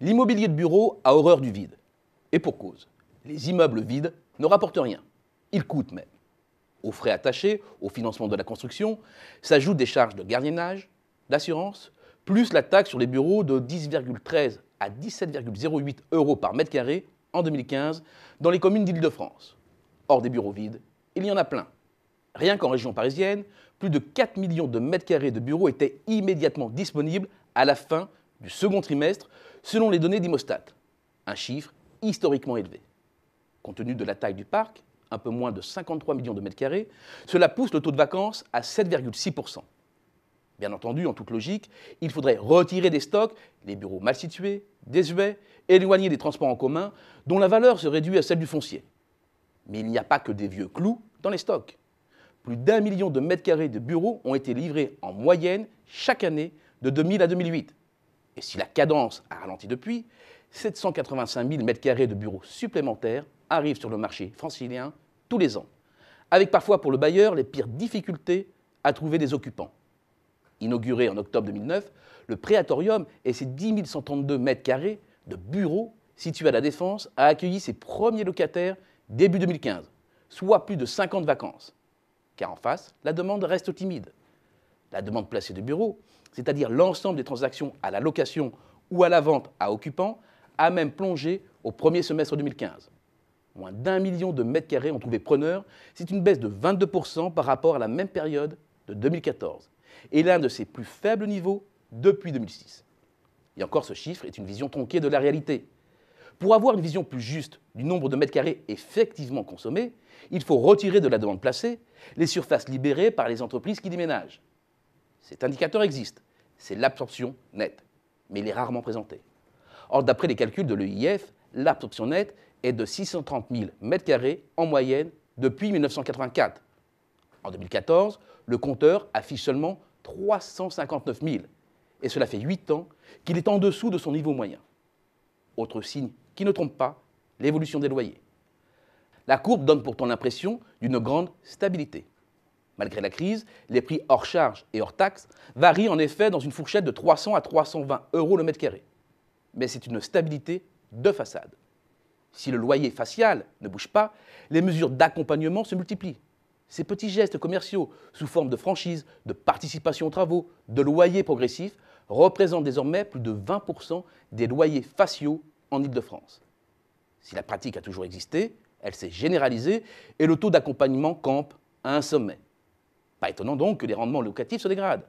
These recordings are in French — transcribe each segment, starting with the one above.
L'immobilier de bureau a horreur du vide. Et pour cause. Les immeubles vides ne rapportent rien. Ils coûtent même. Aux frais attachés au financement de la construction s'ajoutent des charges de gardiennage, d'assurance, plus la taxe sur les bureaux de 10,13 à 17,08 € par mètre carré en 2015 dans les communes d'Île-de-France. Or, des bureaux vides, il y en a plein. Rien qu'en région parisienne, plus de 4 millions de mètres carrés de bureaux étaient immédiatement disponibles à la fin du second trimestre, selon les données d'Imostat. Un chiffre historiquement élevé. Compte tenu de la taille du parc, un peu moins de 53 millions de mètres carrés, cela pousse le taux de vacances à 7,6%. Bien entendu, en toute logique, il faudrait retirer des stocks les bureaux mal situés, désuets, éloignés des transports en commun, dont la valeur se réduit à celle du foncier. Mais il n'y a pas que des vieux clous dans les stocks. Plus d'1 million de mètres carrés de bureaux ont été livrés en moyenne chaque année de 2000 à 2008. Et si la cadence a ralenti depuis, 785 000 mètres carrés de bureaux supplémentaires arrivent sur le marché francilien tous les ans, avec parfois pour le bailleur les pires difficultés à trouver des occupants. Inauguré en octobre 2009, le Préatorium et ses 10 132 mètres carrés de bureaux situés à La Défense a accueilli ses premiers locataires début 2015, soit plus de 50 vacances. Car en face, la demande reste timide. La demande placée de bureaux, c'est-à-dire l'ensemble des transactions à la location ou à la vente à occupants, a même plongé au premier semestre 2015. Moins d'1 million de mètres carrés ont trouvé preneur, c'est une baisse de 22% par rapport à la même période de 2014, et l'un de ses plus faibles niveaux depuis 2006. Et encore, ce chiffre est une vision tronquée de la réalité. Pour avoir une vision plus juste du nombre de mètres carrés effectivement consommés, il faut retirer de la demande placée les surfaces libérées par les entreprises qui déménagent. Cet indicateur existe, c'est l'absorption nette, mais il est rarement présenté. Or, d'après les calculs de l'EIF, l'absorption nette est de 630 000 mètres carrés en moyenne depuis 1984. En 2014, le compteur affiche seulement 359 000, et cela fait 8 ans qu'il est en dessous de son niveau moyen. Autre signe qui ne trompe pas, l'évolution des loyers. La courbe donne pourtant l'impression d'une grande stabilité. Malgré la crise, les prix hors charges et hors taxes varient en effet dans une fourchette de 300 à 320 € le mètre carré. Mais c'est une stabilité de façade. Si le loyer facial ne bouge pas, les mesures d'accompagnement se multiplient. Ces petits gestes commerciaux, sous forme de franchise, de participation aux travaux, de loyers progressifs, représentent désormais plus de 20% des loyers faciaux en Île-de-France. Si la pratique a toujours existé, elle s'est généralisée et le taux d'accompagnement campe à un sommet. Pas étonnant donc que les rendements locatifs se dégradent.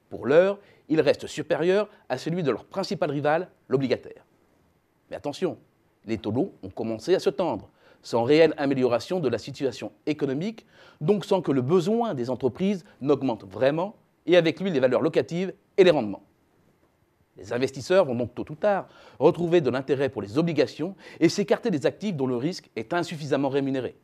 Pour l'heure, ils restent supérieurs à celui de leur principal rival, l'obligataire. Mais attention, les taux longs ont commencé à se tendre, sans réelle amélioration de la situation économique, donc sans que le besoin des entreprises n'augmente vraiment, et avec lui les valeurs locatives et les rendements. Les investisseurs vont donc tôt ou tard retrouver de l'intérêt pour les obligations et s'écarter des actifs dont le risque est insuffisamment rémunéré.